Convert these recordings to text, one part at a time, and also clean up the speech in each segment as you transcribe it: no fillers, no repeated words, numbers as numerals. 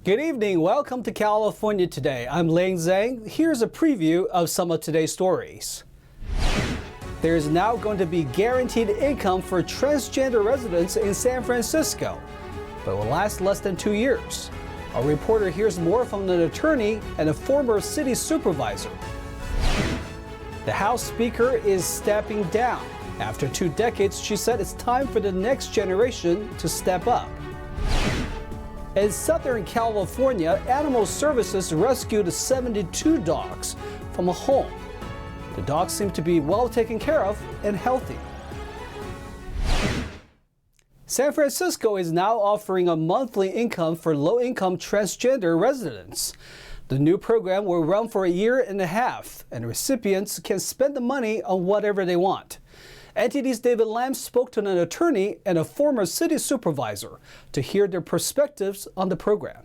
Good evening. Welcome to California Today. I'm Ling Zhang. Here's a preview of some of today's stories. There's now going to be guaranteed income for transgender residents in San Francisco, but it will last less than 2 years. Our reporter hears more from an attorney and a former city supervisor. The House Speaker is stepping down. After 2 decades, she said it's time for the next generation to step up. In Southern California, Animal Services rescued 72 dogs from a home. The dogs seem to be well taken care of and healthy. San Francisco is now offering a monthly income for low-income transgender residents. The new program will run for 1.5 years, and recipients can spend the money on whatever they want. NTD's David Lam spoke to an attorney and a former city supervisor to hear their perspectives on the program.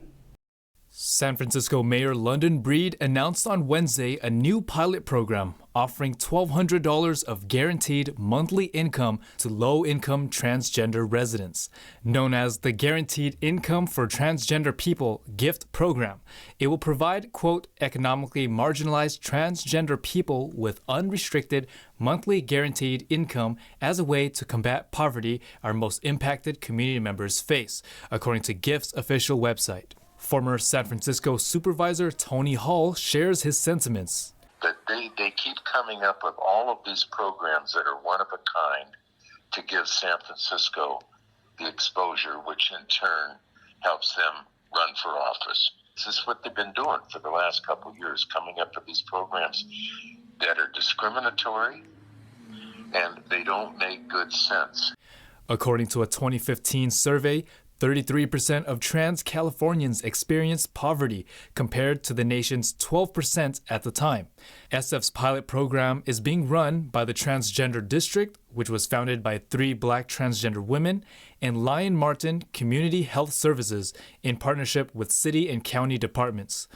San Francisco Mayor London Breed announced on Wednesday a new pilot program offering $1,200 of guaranteed monthly income to low-income transgender residents. Known as the Guaranteed Income for Transgender People gift program, it will provide, quote, economically marginalized transgender people with unrestricted monthly guaranteed income as a way to combat poverty our most impacted community members face, according to GIFT's official website. Former San Francisco Supervisor Tony Hall shares his sentiments. That they keep coming up with all of these programs that are one of a kind to give San Francisco the exposure, which in turn helps them run for office. This is what they've been doing for the last couple of years, coming up with these programs that are discriminatory and they don't make good sense. According to a 2015 survey, 33% of trans Californians experienced poverty compared to the nation's 12% at the time. SF's pilot program is being run by the Transgender District, which was founded by 3 Black transgender women, and Lion Martin Community Health Services in partnership with city and county departments.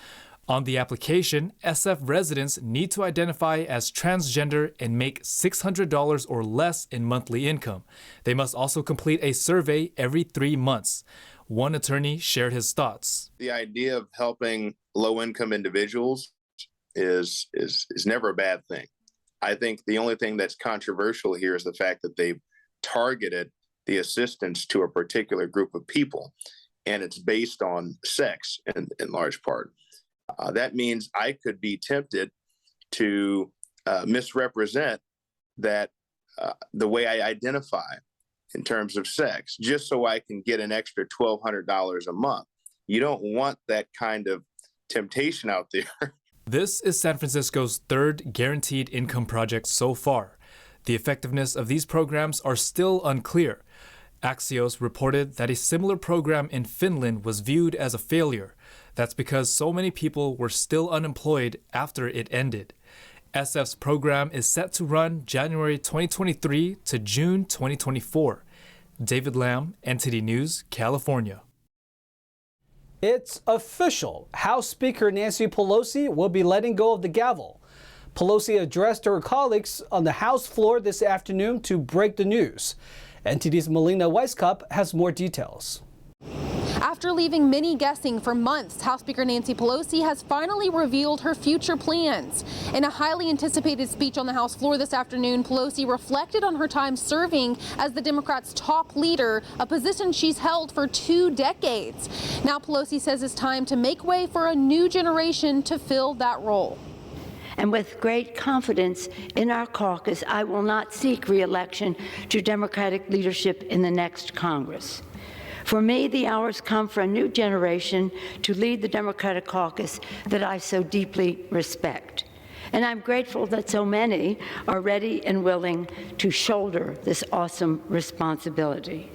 On the application, SF residents need to identify as transgender and make $600 or less in monthly income. They must also complete a survey every 3 months. One attorney shared his thoughts. The idea of helping low-income individuals is never a bad thing. I think the only thing that's controversial here is the fact that they've targeted the assistance to a particular group of people, and it's based on sex in large part. That means I could be tempted to misrepresent that the way I identify in terms of sex, just so I can get an extra $1,200 a month. You don't want that kind of temptation out there. This is San Francisco's 3rd guaranteed income project so far. The effectiveness of these programs are still unclear. Axios reported that a similar program in Finland was viewed as a failure. That's because so many people were still unemployed after it ended. SF's program is set to run January 2023 to June 2024. David Lam, NTD News, California. It's official. House Speaker Nancy Pelosi will be letting go of the gavel. Pelosi addressed her colleagues on the House floor this afternoon to break the news. NTD's Melina Weisskopf has more details. After leaving many guessing for months, House Speaker Nancy Pelosi has finally revealed her future plans. In a highly anticipated speech on the House floor this afternoon, Pelosi reflected on her time serving as the Democrats' top leader, a position she's held for 2 decades. Now Pelosi says it's time to make way for a new generation to fill that role. And with great confidence in our caucus, I will not seek re-election to Democratic leadership in the next Congress. For me, the hour's come for a new generation to lead the Democratic caucus that I so deeply respect. And I'm grateful that so many are ready and willing to shoulder this awesome responsibility.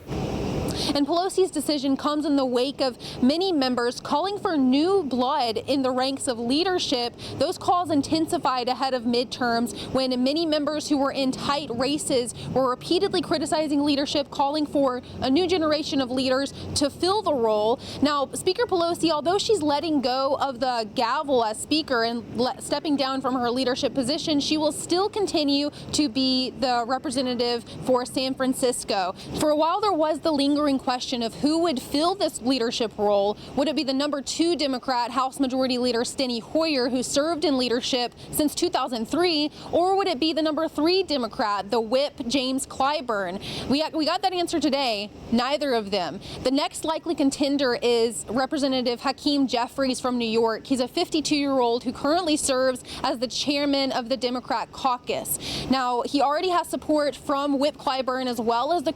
And Pelosi's decision comes in the wake of many members calling for new blood in the ranks of leadership. Those calls intensified ahead of midterms when many members who were in tight races were repeatedly criticizing leadership, calling for a new generation of leaders to fill the role. Now, Speaker Pelosi, although she's letting go of the gavel as Speaker and stepping down from her leadership position, she will still continue to be the representative for San Francisco. For a while, there was the lingering lingering question of who would fill this leadership role. Would it be the number 2 Democrat, House Majority Leader Steny Hoyer, who served in leadership since 2003, or would it be the number 3 Democrat, the whip James Clyburn? We got that answer today. Neither of them. The next likely contender is Representative Hakeem Jeffries from New York. He's a 52-year-old who currently serves as the chairman of the Democrat caucus. Now, he already has support from Whip Clyburn as well as the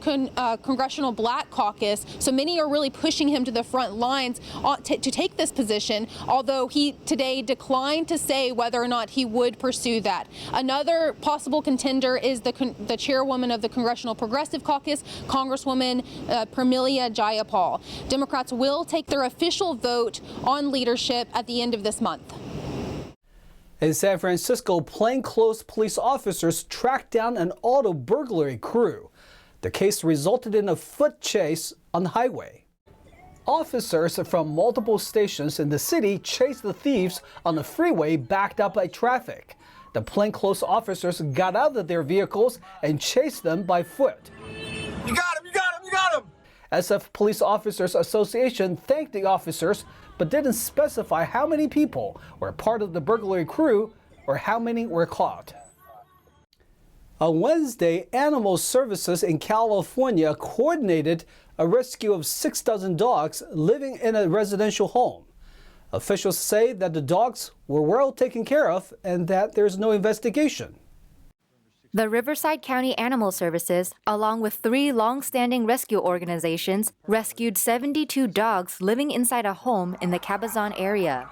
Congressional Black Caucus, so many are really pushing him to the front lines to take this position, although he today declined to say whether or not he would pursue that. Another possible contender is the chairwoman of the Congressional Progressive Caucus, Congresswoman Pramila Jayapal. Democrats will take their official vote on leadership at the end of this month. In San Francisco, plainclothes police officers tracked down an auto burglary crew. The case resulted in a foot chase on the highway. Officers from multiple stations in the city chased the thieves on the freeway backed up by traffic. The plainclothes officers got out of their vehicles and chased them by foot. You got him! You got him! You got him! SF Police Officers Association thanked the officers, but didn't specify how many people were part of the burglary crew or how many were caught. On Wednesday, Animal Services in California coordinated a rescue of 6 dozen dogs living in a residential home. Officials say that the dogs were well taken care of and that there's no investigation. The Riverside County Animal Services, along with 3 long-standing rescue organizations, rescued 72 dogs living inside a home in the Cabazon area.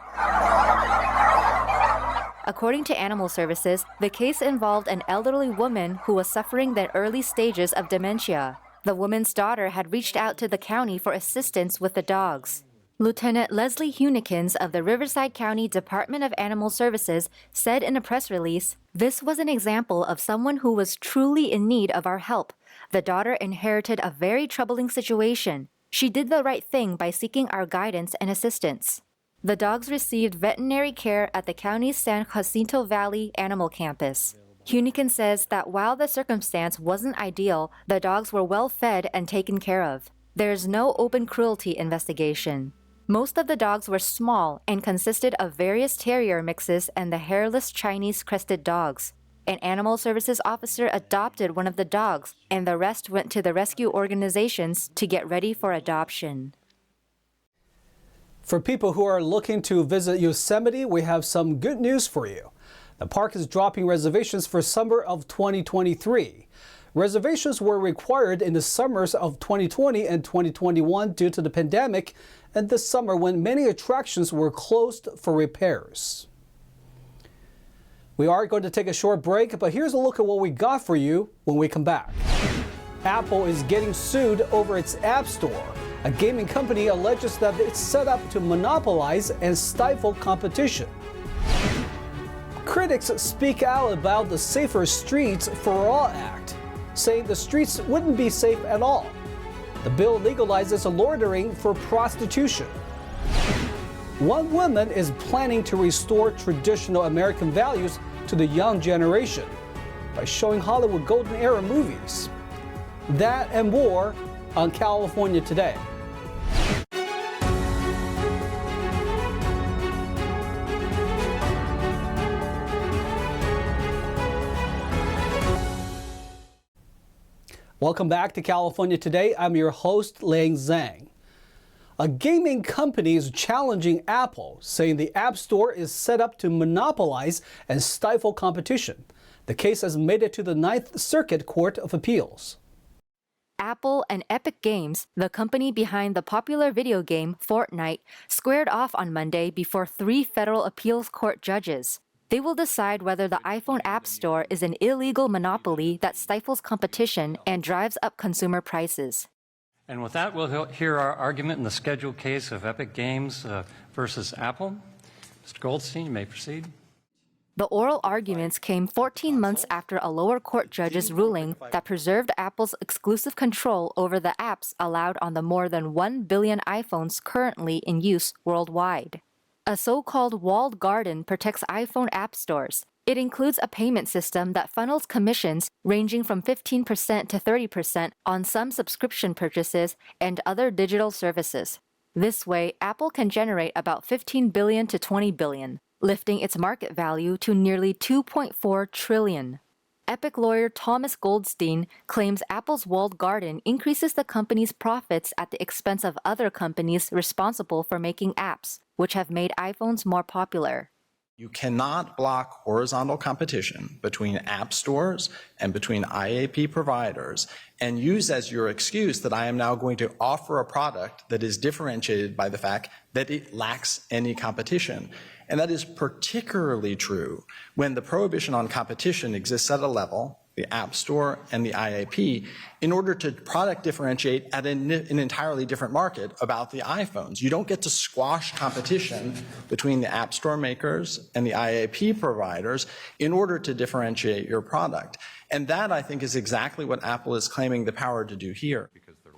According to Animal Services, the case involved an elderly woman who was suffering the early stages of dementia. The woman's daughter had reached out to the county for assistance with the dogs. Lieutenant Leslie Hunikins of the Riverside County Department of Animal Services said in a press release, "This was an example of someone who was truly in need of our help. The daughter inherited a very troubling situation. She did the right thing by seeking our guidance and assistance." The dogs received veterinary care at the county's San Jacinto Valley Animal Campus. Hunikins says that while the circumstance wasn't ideal, the dogs were well fed and taken care of. There is no open cruelty investigation. Most of the dogs were small and consisted of various terrier mixes and the hairless Chinese crested dogs. An animal services officer adopted one of the dogs, and the rest went to the rescue organizations to get ready for adoption. For people who are looking to visit Yosemite, we have some good news for you. The park is dropping reservations for summer of 2023. Reservations were required in the summers of 2020 and 2021 due to the pandemic, and this summer when many attractions were closed for repairs. We are going to take a short break, but here's a look at what we got for you when we come back. Apple is getting sued over its App Store. A gaming company alleges that it's set up to monopolize and stifle competition. Critics speak out about the Safer Streets for All Act, saying the streets wouldn't be safe at all. The bill legalizes loitering for prostitution. One woman is planning to restore traditional American values to the young generation by showing Hollywood Golden Era movies. That and more on California Today. Welcome back to California Today. I'm your host, Lang Zhang. A gaming company is challenging Apple, saying the App Store is set up to monopolize and stifle competition. The case has made it to the Ninth Circuit Court of Appeals. Apple and Epic Games, the company behind the popular video game Fortnite, squared off on Monday before 3 federal appeals court judges. They will decide whether the iPhone App Store is an illegal monopoly that stifles competition and drives up consumer prices. And with that, we'll hear our argument in the scheduled case of Epic Games versus Apple. Mr. Goldstein, you may proceed. The oral arguments came 14 months after a lower court judge's ruling that preserved Apple's exclusive control over the apps allowed on the more than 1 billion iPhones currently in use worldwide. A so-called walled garden protects iPhone app stores. It includes a payment system that funnels commissions ranging from 15% to 30% on some subscription purchases and other digital services. This way, Apple can generate about $15 billion to $20 billion, lifting its market value to nearly $2.4 trillion. Epic lawyer Thomas Goldstein claims Apple's walled garden increases the company's profits at the expense of other companies responsible for making apps, which have made iPhones more popular. You cannot block horizontal competition between app stores and between IAP providers and use as your excuse that I am now going to offer a product that is differentiated by the fact that it lacks any competition. And that is particularly true when the prohibition on competition exists at a level, the App Store and the IAP, in order to product differentiate at an entirely different market about the iPhones. You don't get to squash competition between the App Store makers and the IAP providers in order to differentiate your product. And that, I think, is exactly what Apple is claiming the power to do here.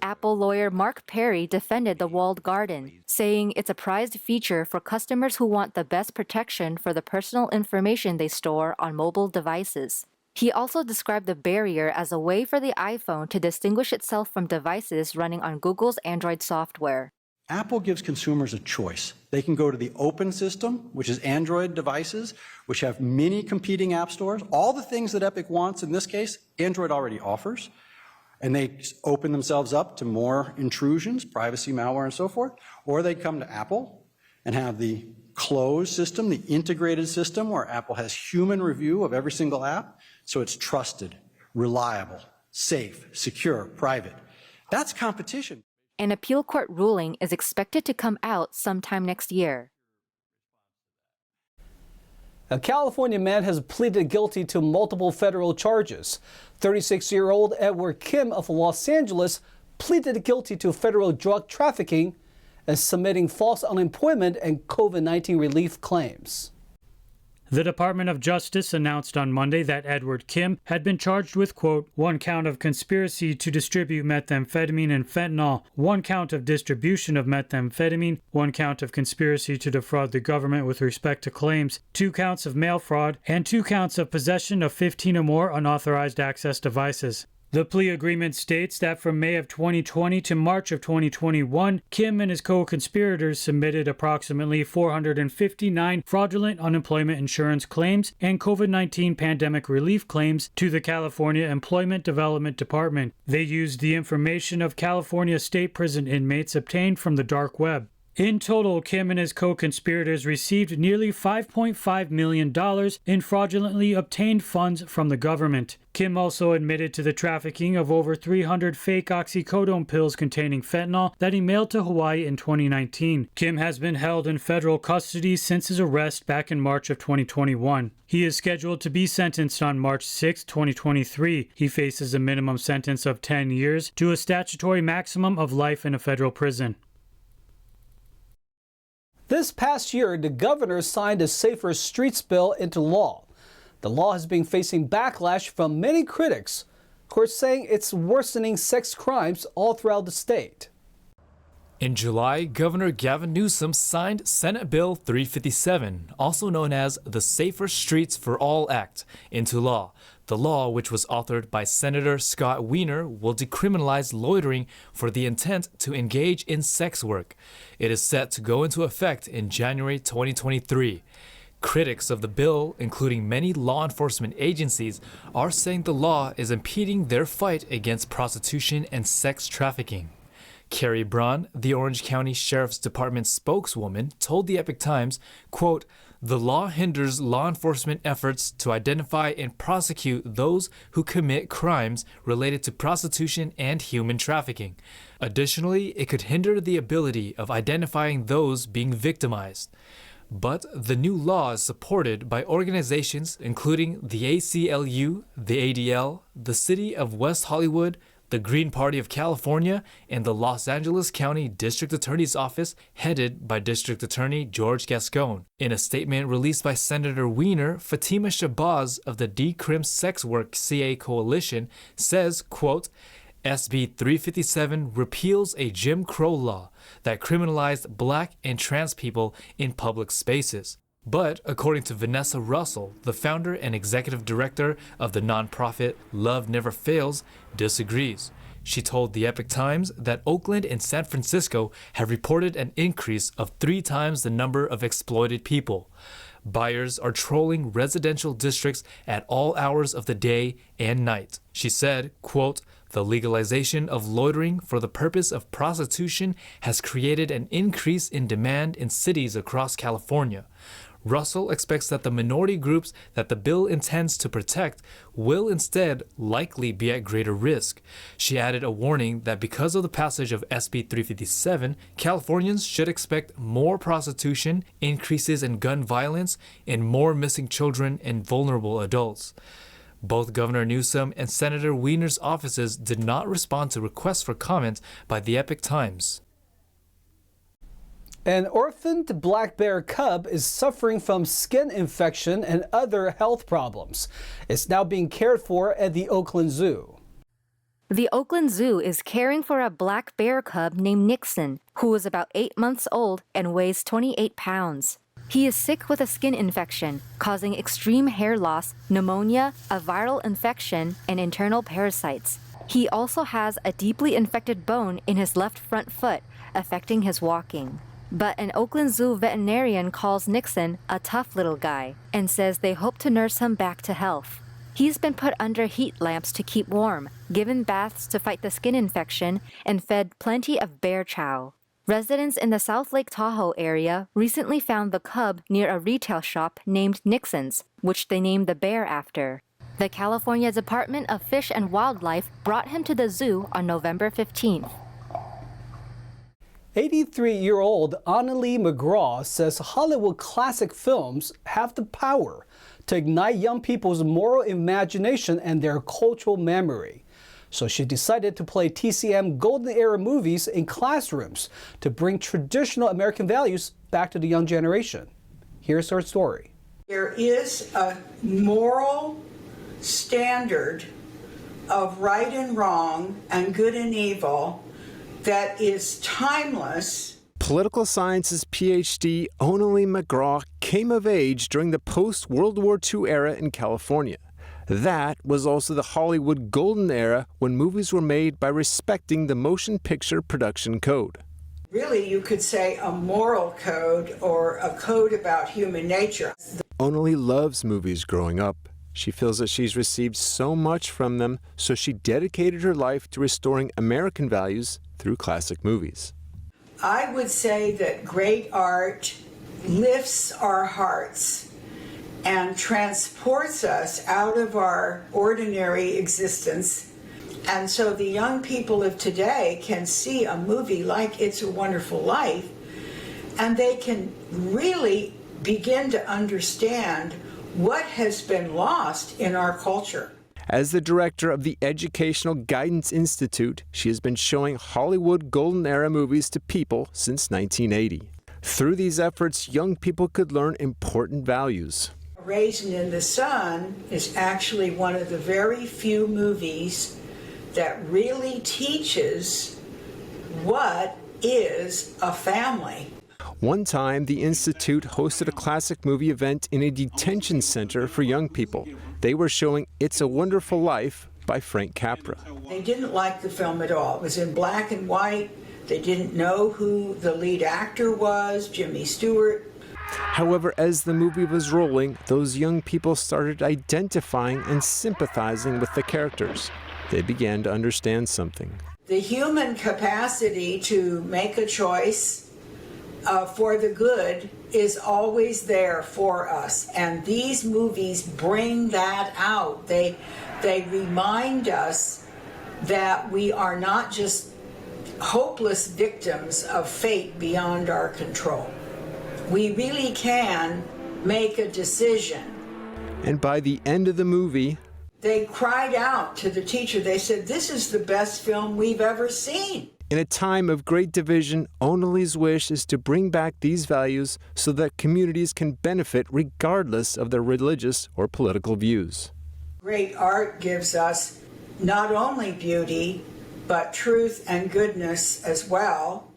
Apple lawyer Mark Perry defended the walled garden, saying it's a prized feature for customers who want the best protection for the personal information they store on mobile devices. He also described the barrier as a way for the iPhone to distinguish itself from devices running on Google's Android software. Apple gives consumers a choice. They can go to the open system, which is Android devices, which have many competing app stores. All the things that Epic wants in this case, Android already offers. And they open themselves up to more intrusions, privacy, malware, and so forth. Or they come to Apple and have the closed system, the integrated system, where Apple has human review of every single app. So it's trusted, reliable, safe, secure, private. That's competition. An appeal court ruling is expected to come out sometime next year. A California man has pleaded guilty to multiple federal charges. 36-year-old Edward Kim of Los Angeles pleaded guilty to federal drug trafficking and submitting false unemployment and COVID-19 relief claims. The Department of Justice announced on Monday that Edward Kim had been charged with, quote, 1 count of conspiracy to distribute methamphetamine and fentanyl, 1 count of distribution of methamphetamine, 1 count of conspiracy to defraud the government with respect to claims, 2 counts of mail fraud, and 2 counts of possession of 15 or more unauthorized access devices. The plea agreement states that from May of 2020 to March of 2021, Kim and his co-conspirators submitted approximately 459 fraudulent unemployment insurance claims and COVID-19 pandemic relief claims to the California Employment Development Department. They used the information of California state prison inmates obtained from the dark web. In total, Kim and his co-conspirators received nearly $5.5 million in fraudulently obtained funds from the government. Kim also admitted to the trafficking of over 300 fake oxycodone pills containing fentanyl that he mailed to Hawaii in 2019. Kim has been held in federal custody since his arrest back in March of 2021. He is scheduled to be sentenced on March 6, 2023. He faces a minimum sentence of 10 years to a statutory maximum of life in a federal prison. This past year, the governor signed a Safer Streets bill into law. The law has been facing backlash from many critics, courts saying it's worsening sex crimes all throughout the state. In July, Governor Gavin Newsom signed Senate Bill 357, also known as the Safer Streets for All Act, into law. The law, which was authored by Senator Scott Wiener, will decriminalize loitering for the intent to engage in sex work. It is set to go into effect in January 2023. Critics of the bill, including many law enforcement agencies, are saying the law is impeding their fight against prostitution and sex trafficking. Carrie Braun, the Orange County Sheriff's Department spokeswoman, told the Epic Times, quote, "The law hinders law enforcement efforts to identify and prosecute those who commit crimes related to prostitution and human trafficking. Additionally, it could hinder the ability of identifying those being victimized." But the new law is supported by organizations including the ACLU, the ADL, the City of West Hollywood, the Green Party of California, and the Los Angeles County District Attorney's Office, headed by District Attorney George Gascon. In a statement released by Senator Wiener, Fatima Shabazz of the Decrim Sex Work CA Coalition says, quote, "SB 357 repeals a Jim Crow law that criminalized black and trans people in public spaces. But according to Vanessa Russell, the founder and executive director of the nonprofit Love Never Fails, disagrees. She told the Epoch Times that Oakland and San Francisco have reported an increase of 3 times the number of exploited people. Buyers are trolling residential districts at all hours of the day and night. She said, quote, "The legalization of loitering for the purpose of prostitution has created an increase in demand in cities across California." Russell expects that the minority groups that the bill intends to protect will instead likely be at greater risk. She added a warning that because of the passage of SB 357, Californians should expect more prostitution, increases in gun violence, and more missing children and vulnerable adults. Both Governor Newsom and Senator Wiener's offices did not respond to requests for comment by the Epoch Times. An orphaned black bear cub is suffering from skin infection and other health problems. It's now being cared for at the Oakland Zoo. The Oakland Zoo is caring for a black bear cub named Nixon, who is about 8 months old and weighs 28 pounds. He is sick with a skin infection, causing extreme hair loss, pneumonia, a viral infection, and internal parasites. He also has a deeply infected bone in his left front foot, affecting his walking. But an Oakland Zoo veterinarian calls Nixon a tough little guy and says they hope to nurse him back to health. He's been put under heat lamps to keep warm, given baths to fight the skin infection, and fed plenty of bear chow. Residents in the South Lake Tahoe area recently found the cub near a retail shop named Nixon's, which they named the bear after. The California Department of Fish and Wildlife brought him to the zoo on November 15th. 83-year-old Annalie McGraw says Hollywood classic films have the power to ignite young people's moral imagination and their cultural memory. So she decided to play TCM Golden Era movies in classrooms to bring traditional American values back to the young generation. Here's her story. There is a moral standard of right and wrong and good and evil that is timeless. Political sciences PhD Annalie McGraw came of age during the post-World War II era in California. That was also the Hollywood golden era when movies were made by respecting the motion picture production code. Really, you could say a moral code or a code about human nature. Annalie loves movies growing up. She feels that she's received so much from them, so she dedicated her life to restoring American values through classic movies. I would say that great art lifts our hearts and transports us out of our ordinary existence. And so the young people of today can see a movie like It's a Wonderful Life, and they can really begin to understand what has been lost in our culture. As the director of the Educational Guidance Institute, she has been showing Hollywood Golden Era movies to people since 1980. Through these efforts, young people could learn important values. Raisin in the Sun is actually one of the very few movies that really teaches what is a family. One time, the Institute hosted a classic movie event in a detention center for young people. They were showing It's a Wonderful Life by Frank Capra. They didn't like the film at all. It was in black and white. They didn't know who the lead actor was, Jimmy Stewart. However, as the movie was rolling, those young people started identifying and sympathizing with the characters. They began to understand something. The human capacity to make a choice for the good is always there for us, and these movies bring that out. They remind us that we are not just hopeless victims of fate beyond our control. We really can make a decision. And by the end of the movie, they cried out to the teacher. They said, "This is the best film we've ever seen." In a time of great division, Annalie's wish is to bring back these values so that communities can benefit regardless of their religious or political views. Great art gives us not only beauty, but truth and goodness as well.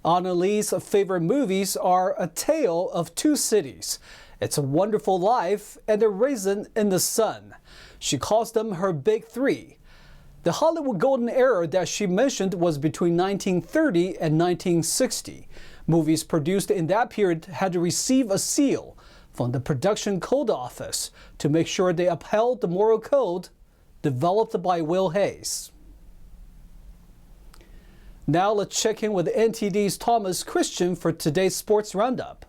Annalee's favorite movies are A Tale of Two Cities, It's a Wonderful Life, and A Raisin in the Sun. She calls them her big three. The Hollywood golden era that she mentioned was between 1930 and 1960. Movies produced in that period had to receive a seal from the Production Code Office to make sure they upheld the moral code developed by Will Hayes. Now let's check in with NTD's Thomas Christian for today's Sports Roundup.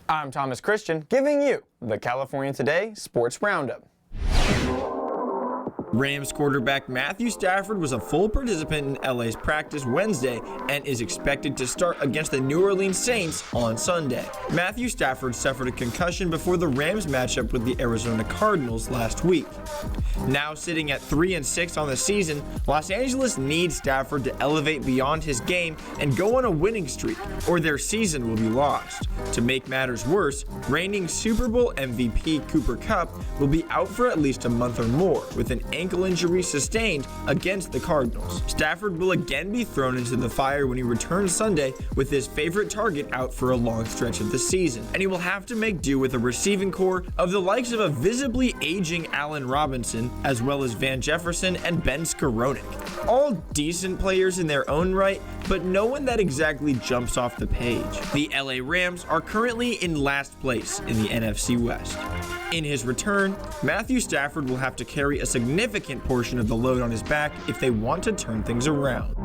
I'm Thomas Christian, giving you the California Today Sports Roundup. Rams quarterback Matthew Stafford was a full participant in LA's practice Wednesday and is expected to start against the New Orleans Saints on Sunday. Matthew Stafford suffered a concussion before the Rams matchup with the Arizona Cardinals last week. Now sitting at 3-6 on the season, Los Angeles needs Stafford to elevate beyond his game and go on a winning streak, or their season will be lost. To make matters worse, reigning Super Bowl MVP Cooper Kupp will be out for at least a month or more with an ankle injury sustained against the Cardinals. Stafford will again be thrown into the fire when he returns Sunday with his favorite target out for a long stretch of the season, and he will have to make do with a receiving core of the likes of a visibly aging Allen Robinson, as well as Van Jefferson and Ben Skowronek. All decent players in their own right, but no one that exactly jumps off the page. The LA Rams are currently in last place in the NFC West. In his return, Matthew Stafford will have to carry a significant portion of the load on his back if they want to turn things around.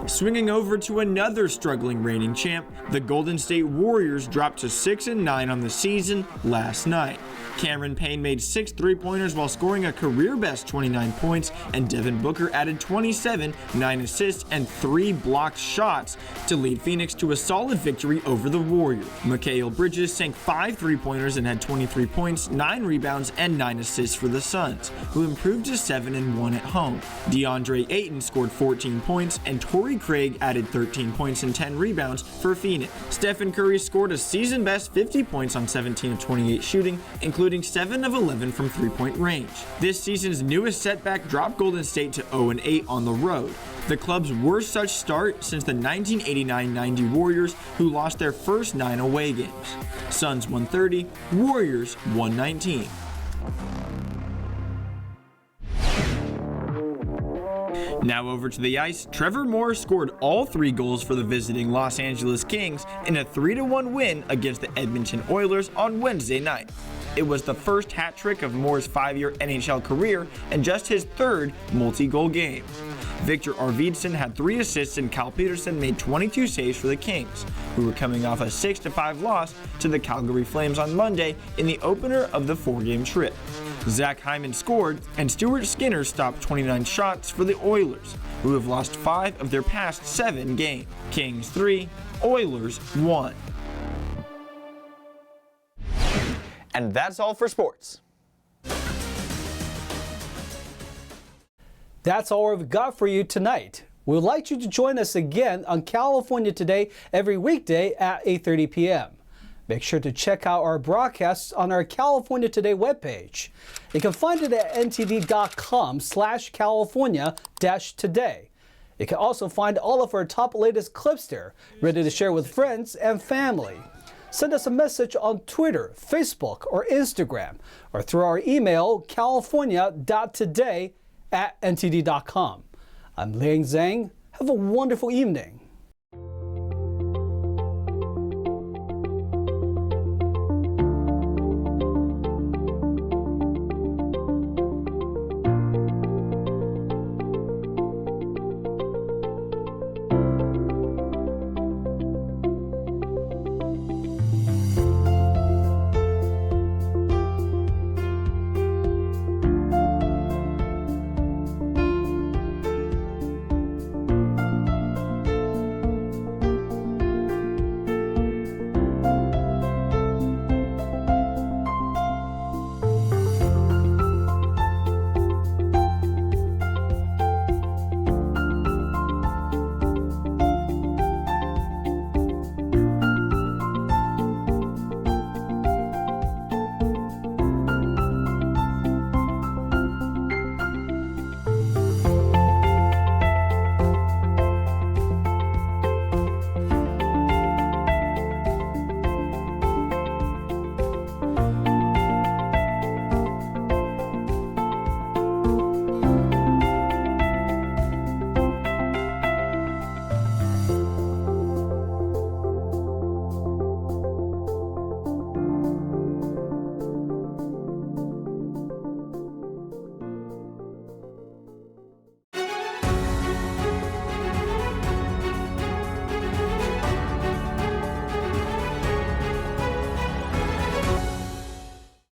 Swinging over to another struggling reigning champ, the Golden State Warriors dropped to 6-9 on the season last night. Cameron Payne made 6 3-pointers while scoring a career-best 29 points, and Devin Booker added 27, 9 assists, and 3 blocked shots to lead Phoenix to a solid victory over the Warriors. Mikal Bridges sank 5 3-pointers and had 23 points, 9 rebounds, and 9 assists for the Suns, who improved to 7-1 at home. DeAndre Ayton scored 14 points, and Torrey Craig added 13 points and 10 rebounds for Phoenix. Stephen Curry scored a season-best 50 points on 17 of 28 shooting, including 7 of 11 from three-point range. This season's newest setback dropped Golden State to 0-8 on the road, the club's worst such start since the 1989-90 Warriors, who lost their first 9 away games. Suns 130, Warriors 119. Now over to the ice, Trevor Moore scored all 3 goals for the visiting Los Angeles Kings in a 3-1 win against the Edmonton Oilers on Wednesday night. It was the first hat trick of Moore's 5-year NHL career and just his 3rd multi-goal game. Victor Arvidsson had 3 assists and Cal Peterson made 22 saves for the Kings, who were coming off a 6-5 loss to the Calgary Flames on Monday in the opener of the 4-game trip. Zach Hyman scored, and Stuart Skinner stopped 29 shots for the Oilers, who have lost 5 of their past 7 games. Kings 3, Oilers 1. And that's all for sports. That's all we've got for you tonight. We'd like you to join us again on California Today every weekday at 8:30 p.m. Make sure to check out our broadcasts on our California Today webpage. You can find it at ntd.com/California-today. You can also find all of our top latest clips there, ready to share with friends and family. Send us a message on Twitter, Facebook, or Instagram, or through our email, california.today@ntd.com. I'm Liang Zhang. Have a wonderful evening.